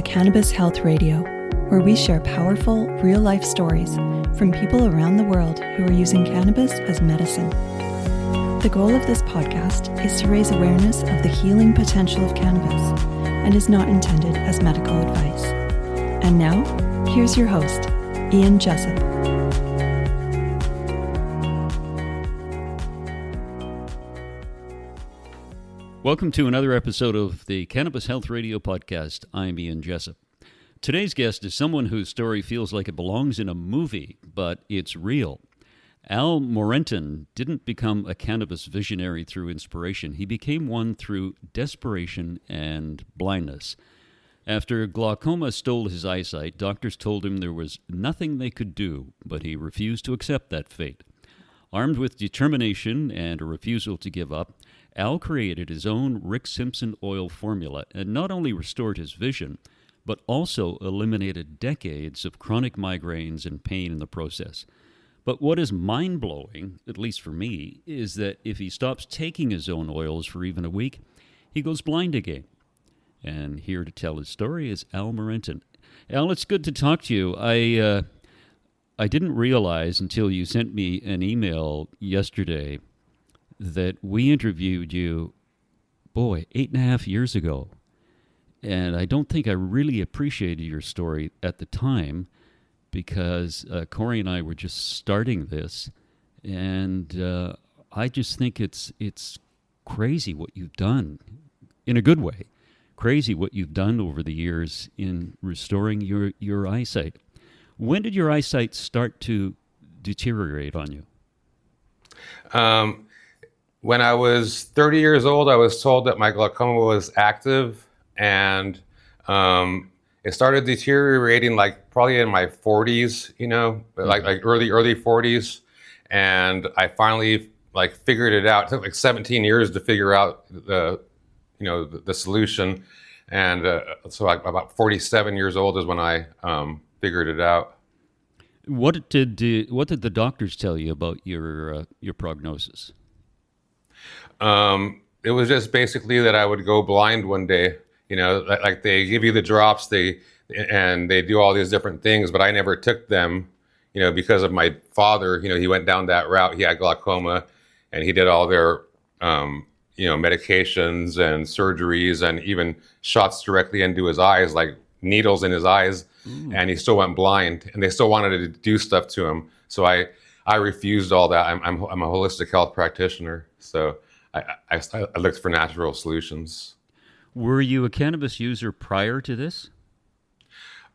to Cannabis Health Radio, where we share powerful, real-life stories from people around the world who are using cannabis as medicine. The goal of this podcast is to raise awareness of the healing potential of cannabis and is not intended as medical advice. And now, here's your host, Ian Jessup. Welcome to another episode of the Cannabis Health Radio podcast. I'm Ian Jessup. Today's guest is someone whose story feels like it belongs in a movie, but it's real. Al Morentin didn't become a cannabis visionary through inspiration. He became one through desperation and blindness. After glaucoma stole his eyesight, doctors told him there was nothing they could do, but he refused to accept that fate. Armed with determination and a refusal to give up, Al created his own Rick Simpson Oil formula and not only restored his vision, but also eliminated decades of chronic migraines and pain in the process. But what is mind-blowing, at least for me, is that if he stops taking his own oils for even a week, he goes blind again. And here to tell his story is Al Morentin. Al, it's good to talk to you. I didn't realize until you sent me an email yesterday that we interviewed you, 8.5 years ago. And I don't think I really appreciated your story at the time because Corey and I were just starting this. And I just think it's crazy what you've done, in a good way. Crazy what you've done over the years in restoring your eyesight. When did your eyesight start to deteriorate on you? When I was 30 years old, I was told that my glaucoma was active, and it started deteriorating probably in my 40s, like early 40s. And I finally figured it out. It took 17 years to figure out the solution. And so about 47 years old is when I figured it out. What did the doctors tell you about your prognosis? It was just basically that I would go blind one day. They give you the drops, they do all these different things, but I never took them, because of my father. He went down that route. He had glaucoma, and he did all their, medications and surgeries and even shots directly into his eyes, like needles in his eyes. Ooh. And he still went blind, and they still wanted to do stuff to him. So I refused all that. I'm a holistic health practitioner, so I looked for natural solutions. Were you a cannabis user prior to this?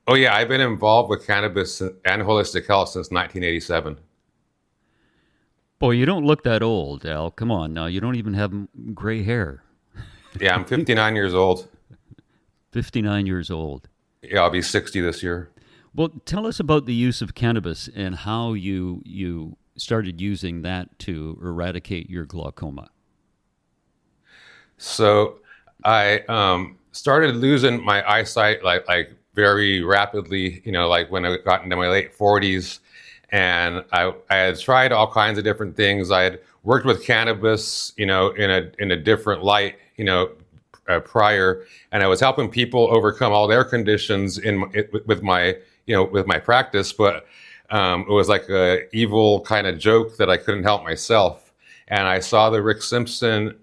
Oh yeah, I've been involved with cannabis and holistic health since 1987. Boy, you don't look that old, Al. Come on now, you don't even have gray hair. Yeah, I'm 59 years old. 59 years old. Yeah, I'll be 60 this year. Well, tell us about the use of cannabis and how you started using that to eradicate your glaucoma. So I started losing my eyesight like very rapidly, when I got into my late 40s. And I had tried all kinds of different things. I had worked with cannabis, in a different light, prior, and I was helping people overcome all their conditions with my practice. But it was like a evil kind of joke that I couldn't help myself. And I saw the Rick Simpson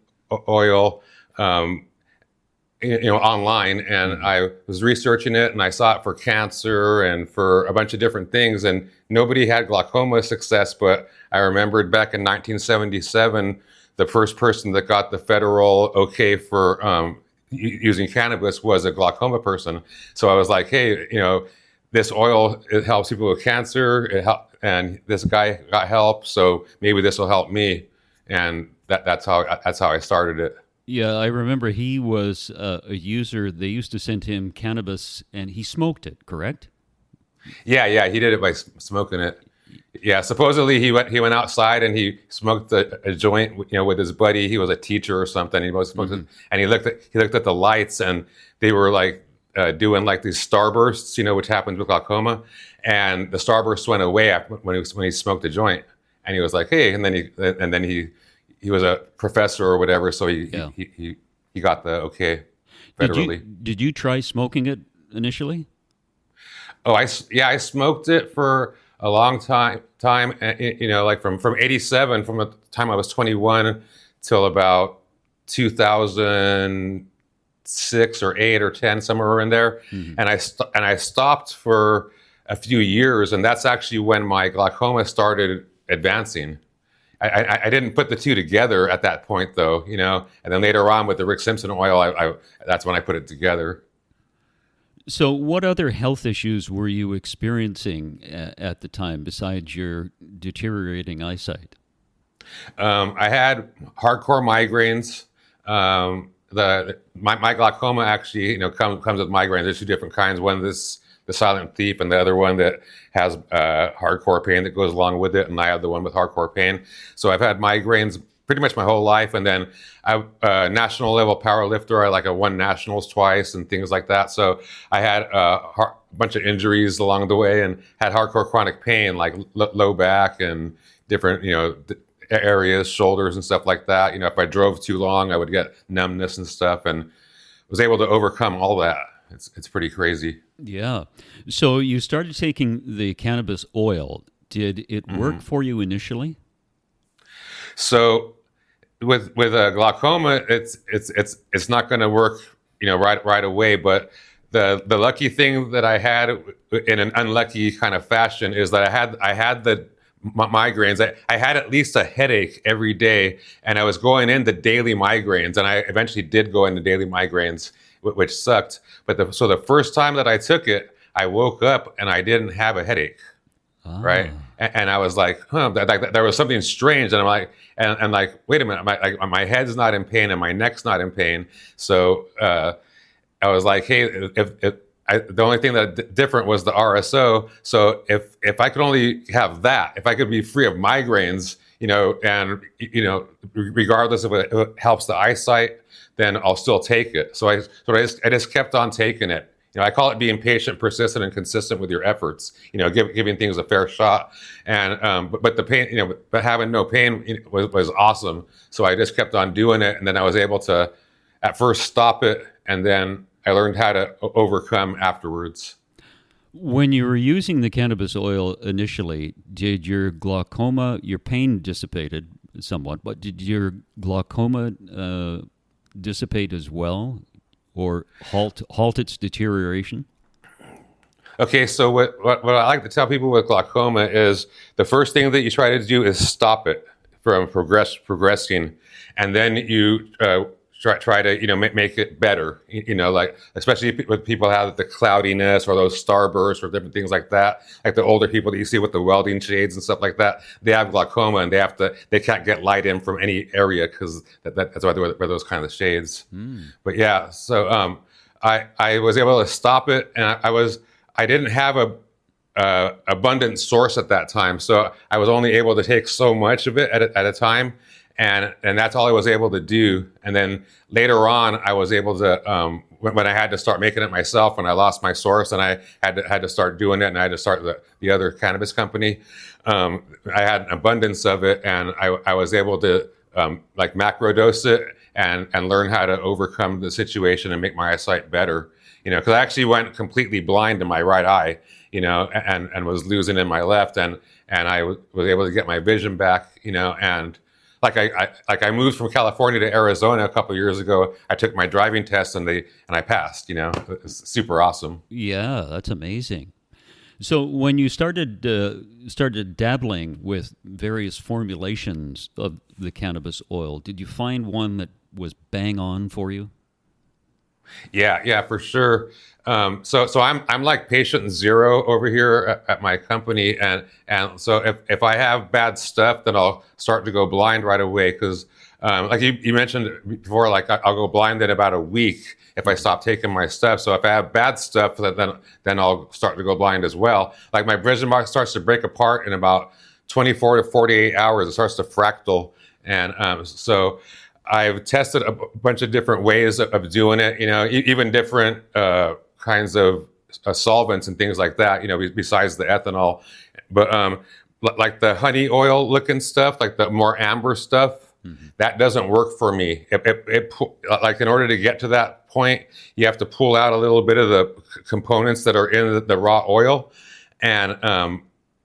Oil, online, and I was researching it, and I saw it for cancer and for a bunch of different things, and nobody had glaucoma success. But I remembered back in 1977, the first person that got the federal okay for using cannabis was a glaucoma person. So I was like, hey, this oil, it helps people with cancer, and this guy got help, so maybe this will help me. And that's how I started it. Yeah, I remember he was a user. They used to send him cannabis, and he smoked it, correct? Yeah, he did it by smoking it. Yeah, supposedly he went outside and he smoked a joint, with his buddy. He was a teacher or something. He was smoked it, and he looked at the lights, and they were doing these starbursts, which happens with glaucoma. And the starbursts went away when he smoked a joint, and he was like, hey, and then he was a professor or whatever, so he got the okay federally. Did you try smoking it initially? Oh, I smoked it for a long time, like from 87, from the time I was 21 till about 2006 or 8 or 10, somewhere in there. Mm-hmm. And I stopped for a few years, and that's actually when my glaucoma started advancing. I didn't put the two together at that point, though, and then later on with the Rick Simpson Oil, that's when I put it together. So what other health issues were you experiencing at the time besides your deteriorating eyesight? I had hardcore migraines. My glaucoma actually, comes with migraines. There's two different kinds. One is the silent thief, and the other one that has hardcore pain that goes along with it. And I have the one with hardcore pain. So I've had migraines pretty much my whole life. And then I'm a national level power lifter. I won nationals twice and things like that. So I had a bunch of injuries along the way and had hardcore chronic pain, like low back and different, areas, shoulders and stuff like that. If I drove too long, I would get numbness and stuff, and was able to overcome all that. It's pretty crazy. Yeah. So you started taking the cannabis oil. Did it work for you initially? So with glaucoma, it's not going to work, right away. But the lucky thing that I had in an unlucky kind of fashion is that I had the migraines. I had at least a headache every day, and I was going into daily migraines, and I eventually did go into daily migraines, which sucked. But so the first time that I took it, I woke up and I didn't have a headache, right? And I was like, there was something strange, and I'm like, and like, wait a minute, my head's not in pain and my neck's not in pain. So I was like, hey, the only thing that different was the RSO. So if I could only have that, if I could be free of migraines, and regardless of if it helps the eyesight, then I'll still take it. So I just kept on taking it. I call it being patient, persistent, and consistent with your efforts. Giving things a fair shot. And but the pain, but having no pain was awesome. So I just kept on doing it, and then I was able to, at first, stop it, and then I learned how to overcome afterwards. When you were using the cannabis oil initially, did your glaucoma, your pain dissipated somewhat, but did your glaucoma dissipate as well, or halt its deterioration? Okay, so what I like to tell people with glaucoma is the first thing that you try to do is stop it from progressing, and then you try to make it better. Like especially with people who have the cloudiness or those starbursts or different things like that. Like the older people that you see with the welding shades and stuff like that, they have glaucoma and they can't get light in from any area because that's why they wear those kind of shades. But yeah, so I was able to stop it, and I didn't have a abundant source at that time, so I was only able to take so much of it at a time. And that's all I was able to do. And then later on, I was able to, when I had to start making it myself, when I lost my source and I had to start doing it, and I had to start the other cannabis company, I had an abundance of it, and I was able to macrodose it and learn how to overcome the situation and make my eyesight better. Because I actually went completely blind in my right eye, and was losing in my left, and I was able to get my vision back, and I moved from California to Arizona a couple of years ago. I took my driving test and I passed. It's super awesome. Yeah, that's amazing. So when you started dabbling with various formulations of the cannabis oil, did you find one that was bang on for you? Yeah, for sure. So I'm like patient zero over here at my company, and so if I have bad stuff, then I'll start to go blind right away because like you mentioned before, like I'll go blind in about a week if I stop taking my stuff. So if I have bad stuff, then I'll start to go blind as well. Like my vision box starts to break apart in about 24 to 48 hours. It starts to fractal, and so I've tested a bunch of different ways of doing it, even different kinds of solvents and things like that, besides the ethanol. But like the honey oil looking stuff, like the more amber stuff, That doesn't work for me. Like in order to get to that point, you have to pull out a little bit of the components that are in the raw oil, and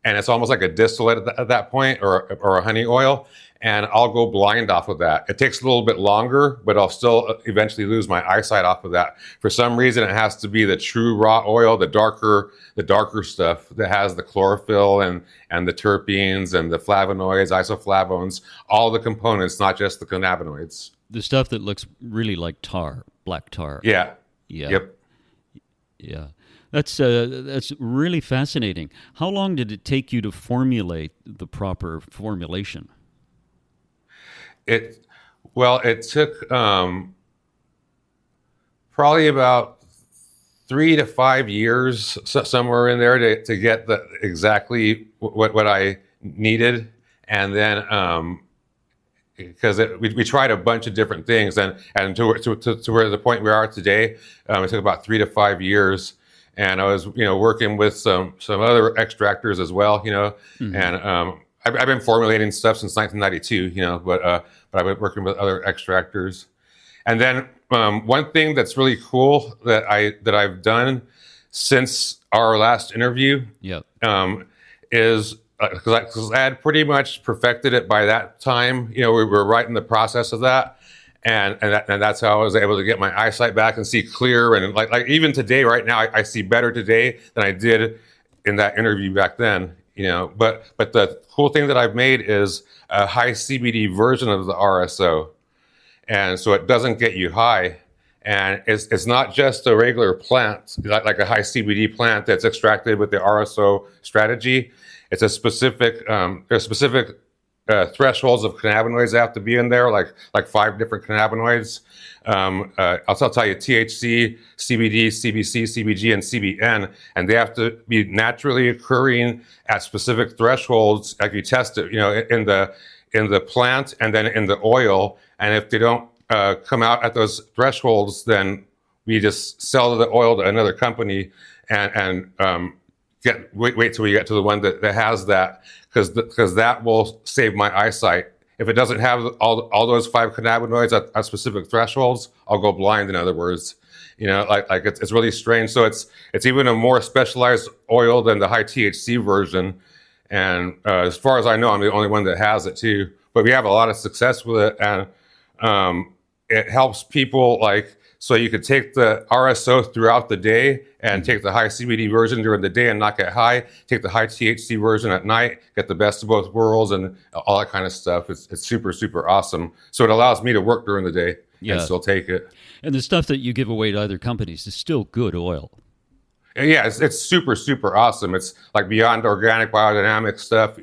it's almost like a distillate at that point, or a honey oil. And I'll go blind off of that. It takes a little bit longer, but I'll still eventually lose my eyesight off of that. For some reason, it has to be the true raw oil, the darker stuff that has the chlorophyll and the terpenes and the flavonoids, isoflavones, all the components, not just the cannabinoids. The stuff that looks really like tar, black tar. Yeah. Yeah. Yep. Yeah. That's really fascinating. How long did it take you to formulate the proper formulation? It took probably about 3 to 5 years, somewhere in there, to get exactly what I needed. And then because we tried a bunch of different things, and to where the point we are today, it took about 3 to 5 years. And I was working with some other extractors as well, and I've been formulating stuff since 1992, but I've been working with other extractors. And then one thing that's really cool that I've done since our last interview, is because I had pretty much perfected it by that time. We were right in the process of that, and that's how I was able to get my eyesight back and see clear. And like even today, right now, I see better today than I did in that interview back then. But the cool thing that I've made is a high CBD version of the RSO, and so it doesn't get you high, and it's not just a regular plant like a high CBD plant that's extracted with the RSO strategy. It's a specific there's specific thresholds of cannabinoids that have to be in there, like 5 different cannabinoids. I'll tell you THC, CBD, CBC, CBG, and CBN, and they have to be naturally occurring at specific thresholds. Like you test it, in the plant and then in the oil. And if they don't come out at those thresholds, then we just sell the oil to another company and wait till we get to the one that has that, because that will save my eyesight. If it doesn't have all those 5 cannabinoids at specific thresholds, I'll go blind. In other words, it's really strange. So it's even a more specialized oil than the high THC version. And as far as I know, I'm the only one that has it too. But we have a lot of success with it, and it helps people. So you could take the RSO throughout the day and take the high CBD version during the day and not get high. Take the high THC version at night, get the best of both worlds, and all that kind of stuff. It's super, super awesome. So it allows me to work during the day and still take it. And the stuff that you give away to other companies is still good oil. Yeah, it's super, super awesome. It's like beyond organic biodynamic stuff.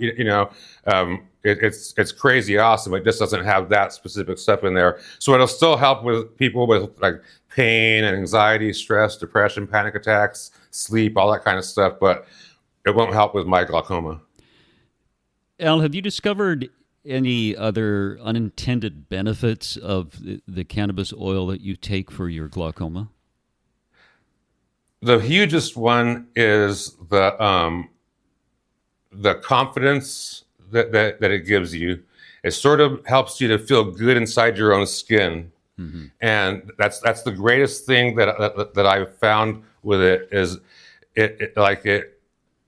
It's crazy awesome. It just doesn't have that specific stuff in there. So it'll still help with people with like pain and anxiety, stress, depression, panic attacks, sleep, all that kind of stuff. But it won't help with my glaucoma. Al, have you discovered any other unintended benefits of the cannabis oil that you take for your glaucoma? The hugest one is the confidence that it gives you. It sort of helps you to feel good inside your own skin. Mm-hmm. And that's the greatest thing that I've found with it is it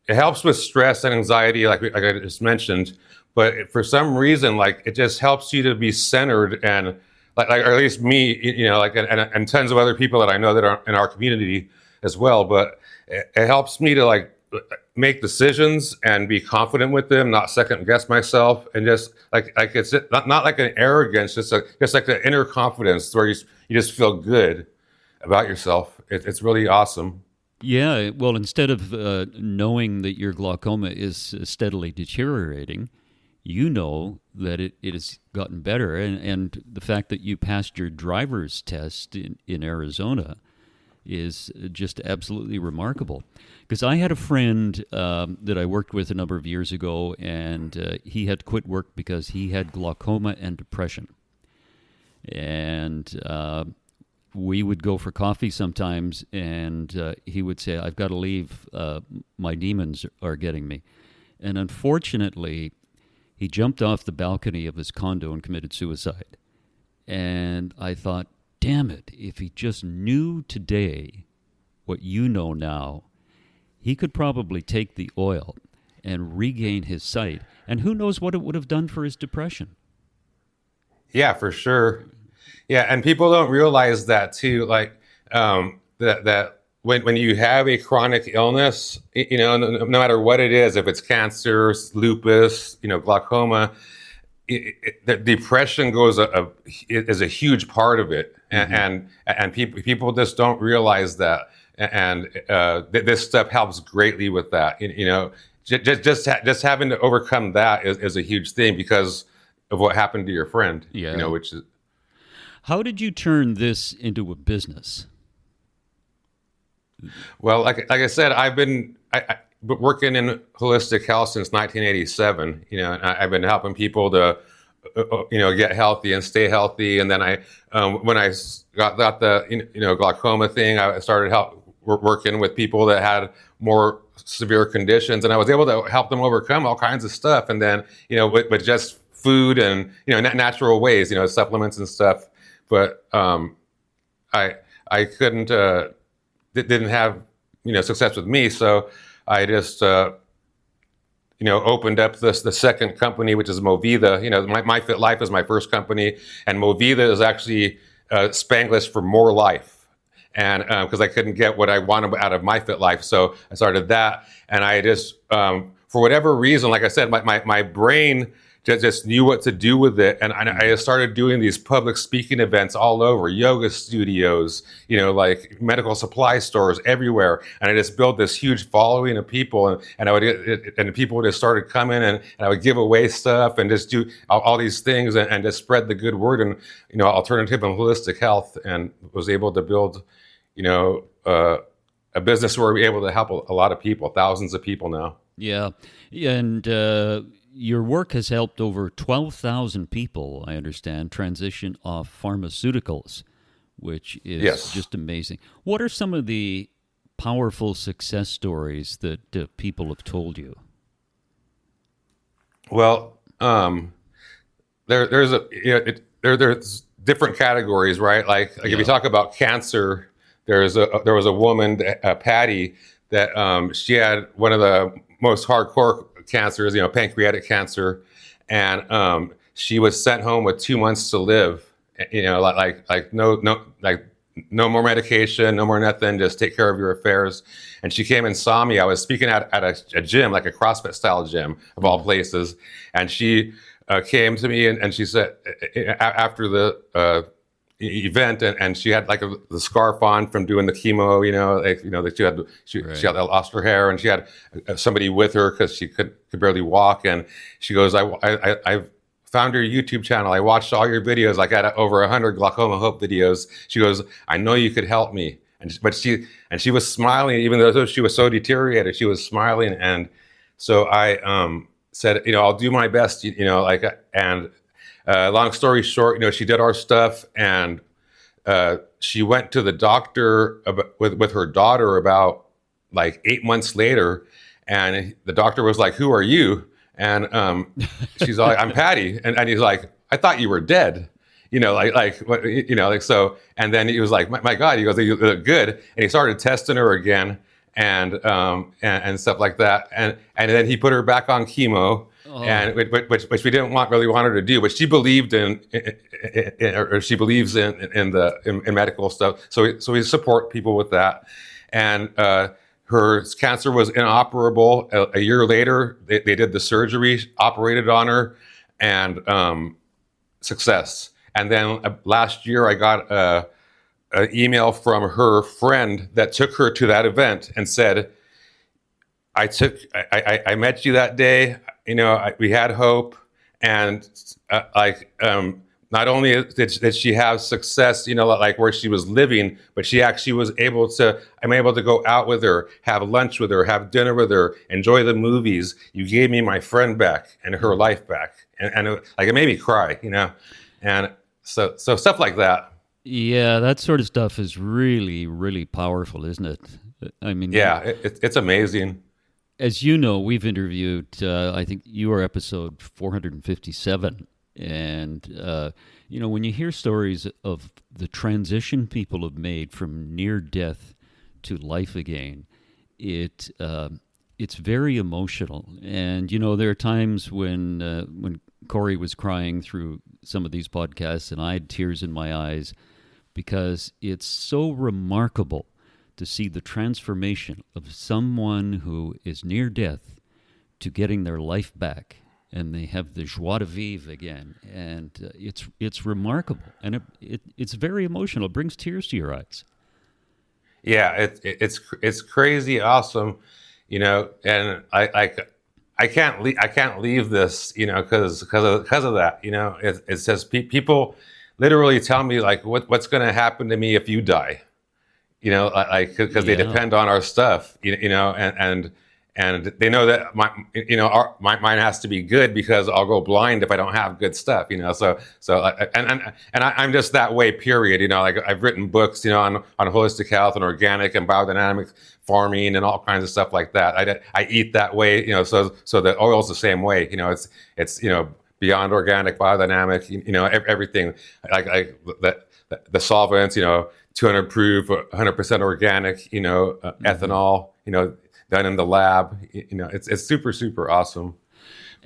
helps with stress and anxiety, like I just mentioned. But for some reason, it just helps you to be centered, and or at least me, and tons of other people that I know that are in our community as well. But it helps me to make decisions and be confident with them, not second guess myself, and just it's not like an arrogance, just like the inner confidence where you just feel good about yourself. It's really awesome. Yeah, well, instead of knowing that your glaucoma is steadily deteriorating, you know that it has gotten better, and the fact that you passed your driver's test in Arizona is just absolutely remarkable. Because I had a friend that I worked with a number of years ago, and he had quit work because he had glaucoma and depression. And we would go for coffee sometimes, and he would say, "I've got to leave. My demons are getting me." And unfortunately, he jumped off the balcony of his condo and committed suicide. And I thought, damn it, if he just knew today what you know now, he could probably take the oil and regain his sight. And who knows what it would have done for his depression. Yeah, for sure. Yeah, and people don't realize that too. Like that when you have a chronic illness, no matter what it is, if it's cancer, lupus, glaucoma, the depression is a huge part of it, and people just don't realize that. And this stuff helps greatly with that. Just having to overcome that is a huge thing because of what happened to your friend. Yeah. Which is. How did you turn this into a business? Well, like I said, I've been working in holistic health since 1987. And I've been helping people to, get healthy and stay healthy. And then when I got the glaucoma thing, I started working with people that had more severe conditions, and I was able to help them overcome all kinds of stuff. And then with just food and natural ways, supplements and stuff. But I couldn't. Didn't have success with me, so I just opened up the second company, which is Movida. My Fit Life is my first company, and Movida is actually Spanglish for more life, and because I couldn't get what I wanted out of My Fit Life, so I started that, and I just for whatever reason, like I said, my brain just knew what to do with it. And I started doing these public speaking events all over, yoga studios, like medical supply stores everywhere. And I just built this huge following of people. And I would and people just started coming, and I would give away stuff and just do all these things and just spread the good word and, alternative and holistic health, and was able to build, a business where we're able to help a lot of people, thousands of people now. Yeah. And, your work has helped over 12,000 people, I understand, transition off pharmaceuticals, which is just amazing. What are some of the powerful success stories that people have told you? Well, there's different categories, right? Like if you talk about cancer, there was a woman, Patty, that she had one of the most hardcore cancers, pancreatic cancer, and she was sent home with 2 months to live. No more medication, no more nothing. Just take care of your affairs. And she came and saw me. I was speaking at a gym, like a CrossFit style gym of all places, and she came to me and she said after the event, and she had like the scarf on from doing the chemo, that she had lost her hair, and she had somebody with her because she could barely walk, and she goes, I found your YouTube channel, I watched all your videos, like I had over 100 glaucoma hope videos. She goes, I know you could help me, but she was smiling, even though she was so deteriorated, she was smiling. And so I said, I'll do my best, and long story short, she did our stuff, and she went to the doctor with her daughter about like 8 months later, and the doctor was like, "Who are you?" And she's like, "I'm Patty," and he's like, "I thought you were dead." So. And then he was like, "My God," he goes, "You look good," and he started testing her again, and stuff like that, and then he put her back on chemo. Oh. And which we didn't really want her to do, but she believed or she believes in medical stuff. So we support people with that. And her cancer was inoperable. A year later, they did the surgery, operated on her, and success. And then last year, I got an email from her friend that took her to that event and said, I met you that day. We had hope, and not only did she have success, like where she was living, but she actually was able to. I'm able to go out with her, have lunch with her, have dinner with her, enjoy the movies. You gave me my friend back and her life back, and it made me cry, and so stuff like that. Yeah, that sort of stuff is really, really powerful, isn't it? I mean, yeah, it's amazing. as you know, we've interviewed, I think you are episode 457. And, when you hear stories of the transition people have made from near death to life again, it's very emotional. And, there are times when Corey was crying through some of these podcasts and I had tears in my eyes because it's so remarkable to see the transformation of someone who is near death to getting their life back, and they have the joie de vivre again, and it's remarkable, and it's very emotional. It brings tears to your eyes. Yeah, it's crazy awesome, and I can't leave this, because of that, it says people literally tell me like what's going to happen to me if you die. Because they depend on our stuff, and they know that mine has to be good because I'll go blind if I don't have good stuff, I'm just that way, period. Like I've written books, on holistic health and organic and biodynamic farming and all kinds of stuff like that. I eat that way, so the oil's the same way, it's beyond organic, biodynamic, everything like the solvents, 200 proof, 100% organic, ethanol, done in the lab. It's super, super awesome.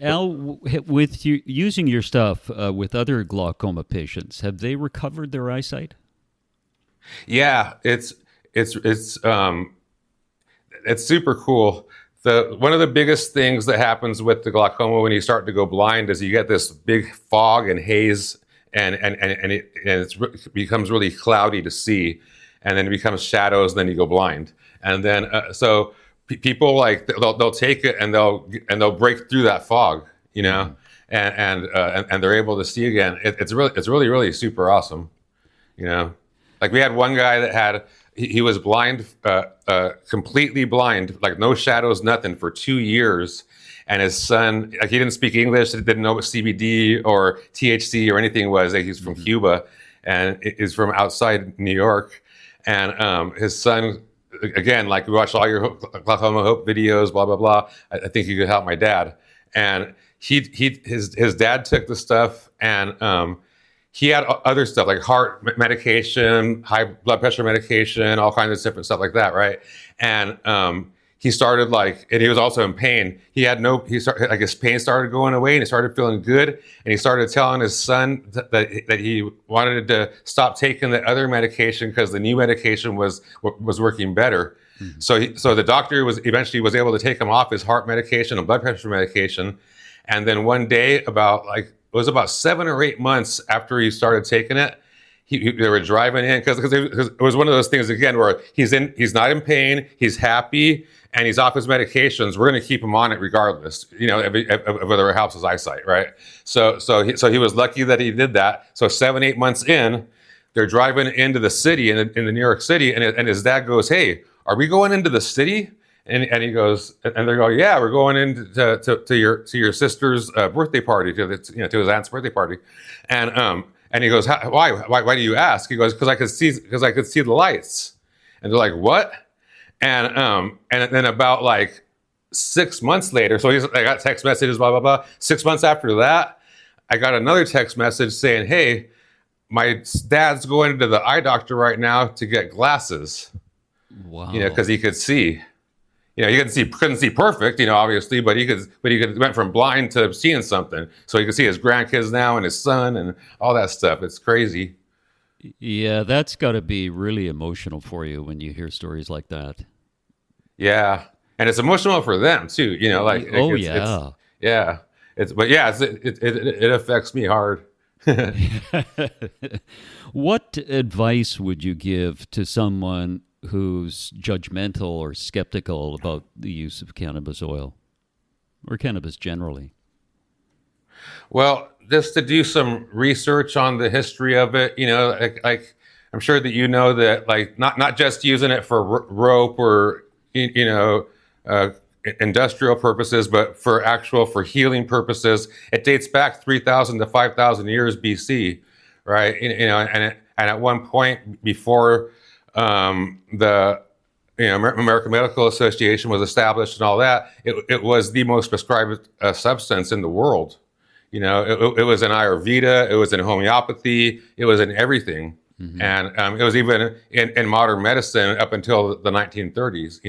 Al, with you using your stuff with other glaucoma patients, have they recovered their eyesight? Yeah, it's super cool. One of the biggest things that happens with the glaucoma when you start to go blind is you get this big fog and haze. And it becomes really cloudy to see, and then it becomes shadows. Then you go blind, and then so people like they'll take it and they'll break through that fog, and they're able to see again. It's really super awesome, Like we had one guy that he was blind, completely blind, like no shadows, nothing, for 2 years. And his son, like he didn't speak English, didn't know what CBD or THC or anything was. Like he's from Cuba and is from outside New York. And his son, again, like we watched all your Glaucoma Hope videos, blah, blah, blah. I think you could help my dad. And his dad took the stuff, and he had other stuff like heart medication, high blood pressure medication, all kinds of different stuff like that, right? And he started and he was also in pain. His pain started going away, and he started feeling good. And he started telling his son that he wanted to stop taking the other medication because the new medication was working better. Mm-hmm. So the doctor eventually was able to take him off his heart medication and blood pressure medication. And then one day, it was about 7 or 8 months after he started taking it, they were driving in because it was one of those things again where he's not in pain, he's happy, and he's off his medications. We're going to keep him on it regardless, of whether it helps his eyesight, right? So he was lucky that he did that. So 7-8 months in, they're driving into the city in the New York City, and his dad goes, "Hey, are we going into the city?" And he goes, and they go, "Yeah, we're going into your sister's birthday party, to his aunt's birthday party," and he goes, "Why do you ask?" He goes, because I could see the lights." And they're like, "What?" And then about 6 months later, so I got text messages, blah, blah, blah. 6 months after that, I got another text message saying, "Hey, my dad's going to the eye doctor right now to get glasses." Wow. Because he could see. He couldn't see perfect, obviously, but he went from blind to seeing something. So he could see his grandkids now and his son and all that stuff. It's crazy. Yeah, that's got to be really emotional for you when you hear stories like that. Yeah, and it's emotional for them too. It affects me hard. What advice would you give to someone who's judgmental or skeptical about the use of cannabis oil or cannabis generally? Well, just to do some research on the history of it, I'm sure that that not just using it for rope or industrial purposes, but for healing purposes. It dates back 3,000 to 5,000 years BC, right? And at one point before the American Medical Association was established and all that, it was the most prescribed substance in the world. It was in Ayurveda, it was in homeopathy, it was in everything. Mm-hmm. And it was even in modern medicine up until the 1930s,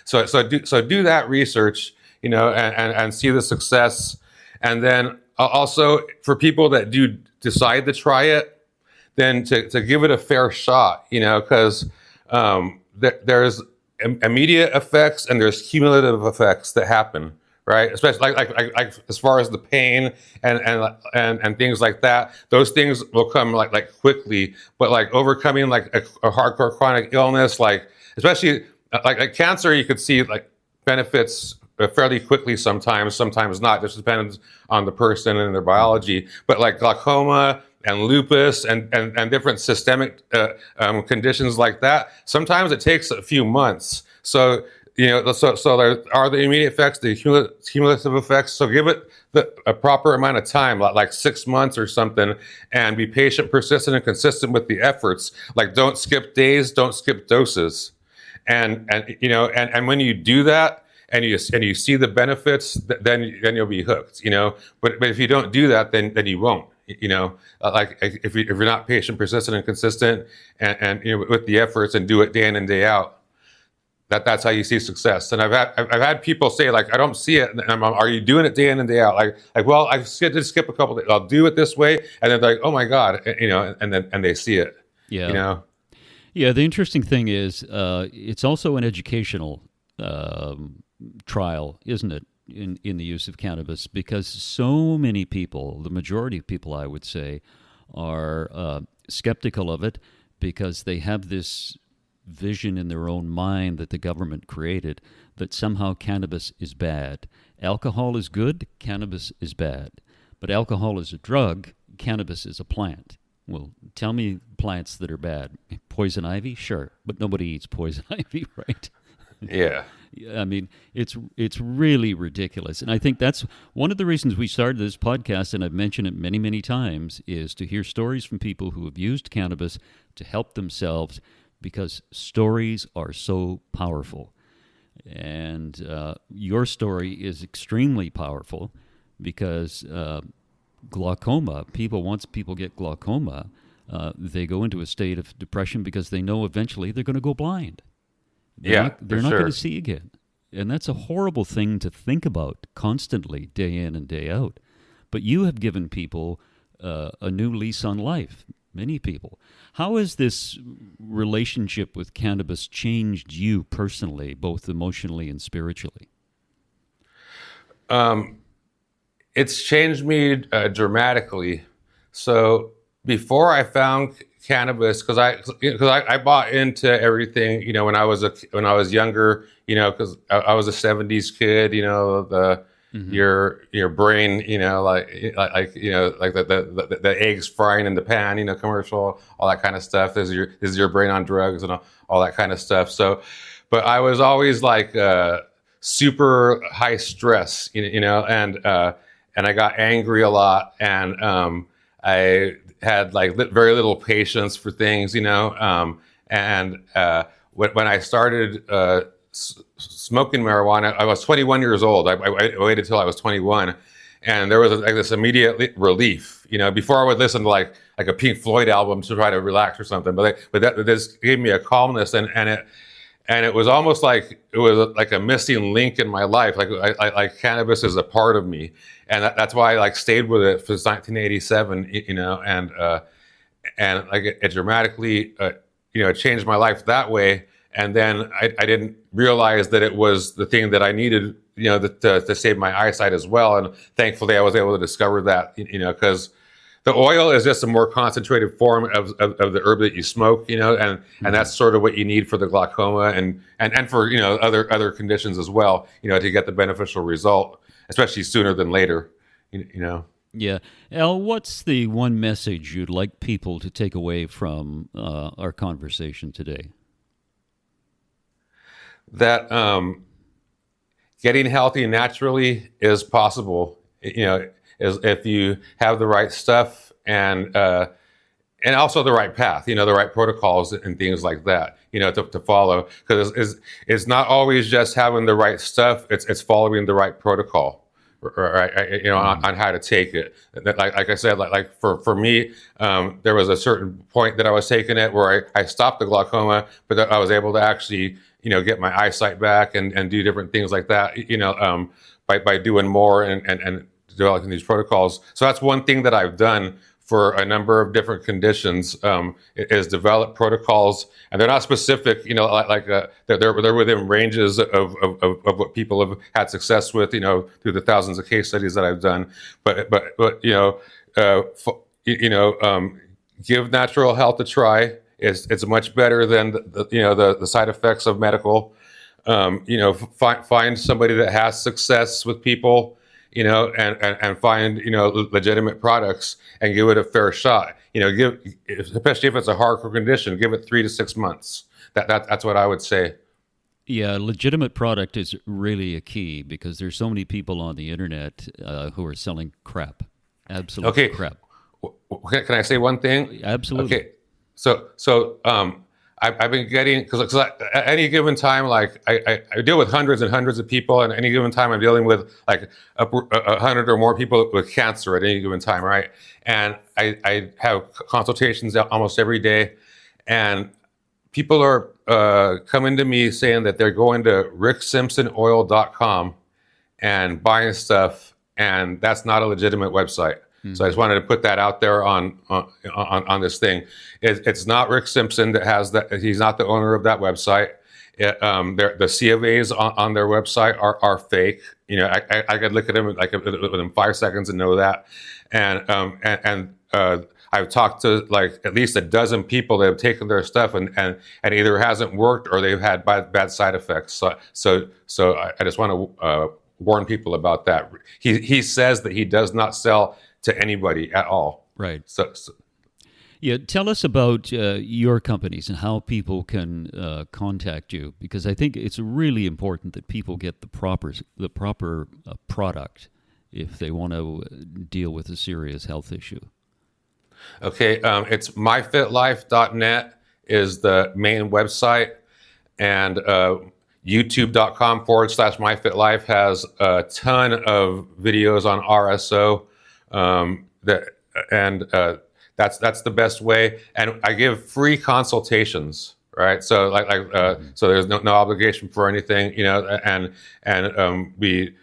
So do that research, and see the success. And then also for people that do decide to try it, then to give it a fair shot, because there's immediate effects and there's cumulative effects that happen, right? Especially like as far as the pain and things like that. Those things will come like quickly, but like overcoming like a hardcore chronic illness, like especially like cancer, you could see like benefits fairly quickly sometimes not. Just depends on the person and their biology. But like glaucoma and lupus and different systemic conditions like that, sometimes it takes a few months. So so there are the immediate effects, the cumulative effects. So give it a proper amount of time, like 6 months or something, and be patient, persistent, and consistent with the efforts. Like don't skip days, don't skip doses, and when you do that, and you see the benefits, then you'll be hooked. But if you don't do that, then you won't. Like if you're not patient, persistent, and consistent, and with the efforts and do it day in and day out, that's how you see success. And I've had people say like, I don't see it. And are you doing it day in and day out? Like well, I did skip a couple days. I'll do it this way, and then they're like, oh my God, and they see it. Yeah. Yeah. The interesting thing is, it's also an educational trial, isn't it? In the use of cannabis, because so many people, the majority of people, I would say, are skeptical of it because they have this vision in their own mind that the government created that somehow cannabis is bad. Alcohol is good, cannabis is bad. But alcohol is a drug, cannabis is a plant. Well, tell me plants that are bad. Poison ivy? Sure. But nobody eats poison ivy, right? Yeah. I mean, it's really ridiculous. And I think that's one of the reasons we started this podcast, and I've mentioned it many, many times, is to hear stories from people who have used cannabis to help themselves, because stories are so powerful. And your story is extremely powerful because glaucoma, once people get glaucoma, they go into a state of depression because they know eventually they're going to go blind. They're not going to see again. And that's a horrible thing to think about constantly, day in and day out. But you have given people a new lease on life, many people. How has this relationship with cannabis changed you personally, both emotionally and spiritually? It's changed me dramatically. So before I found cannabis, because I bought into everything, when I was younger, because I was a '70s kid, your brain, like the eggs frying in the pan, commercial, all that kind of stuff. This is your brain on drugs and all that kind of stuff. So, but I was always like super high stress, and I got angry a lot, and I had like very little patience for things, when I started smoking marijuana, I was 21 years old. I waited till I was 21, and there was like this immediate relief. Before I would listen to like a Pink Floyd album to try to relax or something, but this gave me a calmness, and it was almost like it was like a missing link in my life. Like cannabis is a part of me, and that's why I like stayed with it since 1987. And like it dramatically, changed my life that way. And then I didn't realize that it was the thing that I needed, to save my eyesight as well. And thankfully, I was able to discover that, because the oil is just a more concentrated form of the herb that you smoke, and that's sort of what you need for the glaucoma and for other conditions as well, to get the beneficial result, especially sooner than later, Yeah. Al, what's the one message you'd like people to take away from our conversation today? That getting healthy naturally is possible, is if you have the right stuff and and also the right path, the right protocols and things like that, to follow, because it's not always just having the right stuff. It's following the right protocol. Right, on how to take it. Like I said, like for me, there was a certain point that I was taking it where I stopped the glaucoma, but I was able to actually, get my eyesight back and do different things like that, by doing more and developing these protocols. So that's one thing that I've done for a number of different conditions, is develop protocols, and they're not specific, they're within ranges of what people have had success with, through the thousands of case studies that I've done. But give natural health a try. It's much better than the side effects of medical. Find somebody that has success with people, and find, legitimate products and give it a fair shot. Especially if it's a hardcore condition, give it 3 to 6 months. That's what I would say. Yeah, legitimate product is really a key, because there's so many people on the internet who are selling crap. Absolute crap. Can I say one thing? Absolutely. Okay. So I've been getting, because at any given time, like I deal with hundreds and hundreds of people, and at any given time I'm dealing with like 100 or more people with cancer at any given time, right? And I have consultations almost every day, and people are coming to me saying that they're going to RickSimpsonOil.com and buying stuff, and that's not a legitimate website. So I just wanted to put that out there on this thing. It's not Rick Simpson that has that. He's not the owner of that website. The C of A's on their website are fake. I could look at them within 5 seconds and know that. And I've talked to like at least a dozen people that have taken their stuff and either hasn't worked or they've had bad side effects. So I just want to warn people about that. He says that he does not sell to anybody at all. Right. So yeah, tell us about your companies and how people can contact you, because I think it's really important that people get the proper product if they want to deal with a serious health issue. Okay, it's myfitlife.net is the main website, and youtube.com/myfitlife has a ton of videos on RSO. That's the best way, and I give free consultations, right? So so there's no obligation for anything, and we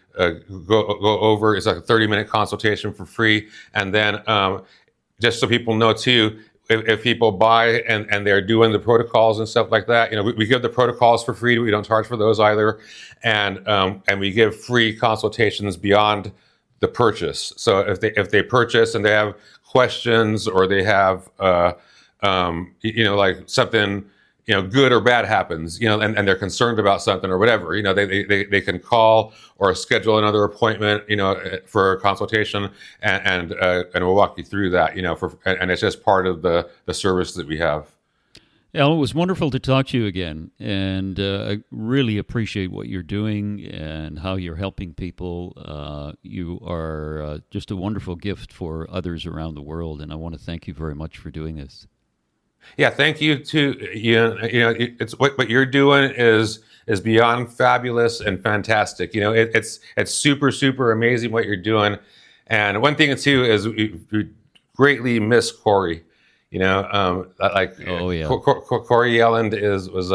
go over. It's like a 30-minute consultation for free, and then just so people know too, if people buy and they're doing the protocols and stuff like that, we give the protocols for free. We don't charge for those either, and we give free consultations beyond the purchase. So if they purchase and they have questions, or they have like something good or bad happens, and they're concerned about something or whatever, they can call or schedule another appointment, for a consultation, and we'll walk you through that, and it's just part of the service that we have. Al, it was wonderful to talk to you again, and I really appreciate what you're doing and how you're helping people. You are just a wonderful gift for others around the world, and I want to thank you very much for doing this. Yeah, thank you too. It's what you're doing is beyond fabulous and fantastic. It's super, super amazing what you're doing. And one thing too is we greatly miss Corey. Oh yeah, Corey Yelland was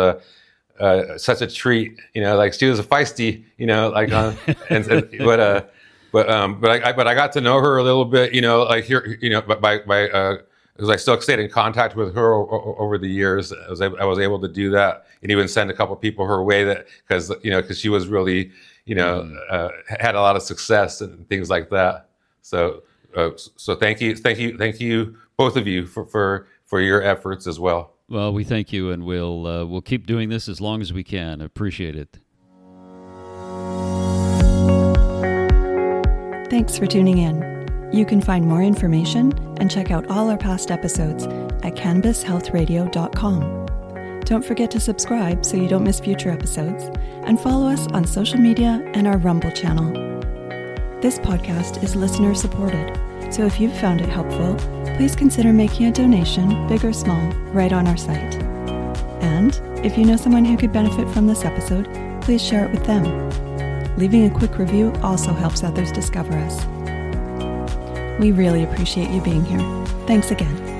such a treat. Like she was a feisty. But I got to know her a little bit. Because I still stayed in contact with her over the years. I was able to do that, and even send a couple people her way because she was really had a lot of success and things like that. So thank you both of you for your efforts as well. Well, we thank you, and we'll keep doing this as long as we can. Appreciate it. Thanks for tuning in. You can find more information and check out all our past episodes at cannabishealthradio.com. Don't forget to subscribe so you don't miss future episodes, and follow us on social media and our Rumble channel. This podcast is listener supported, so if you've found it helpful, please consider making a donation, big or small, right on our site. And if you know someone who could benefit from this episode, please share it with them. Leaving a quick review also helps others discover us. We really appreciate you being here. Thanks again.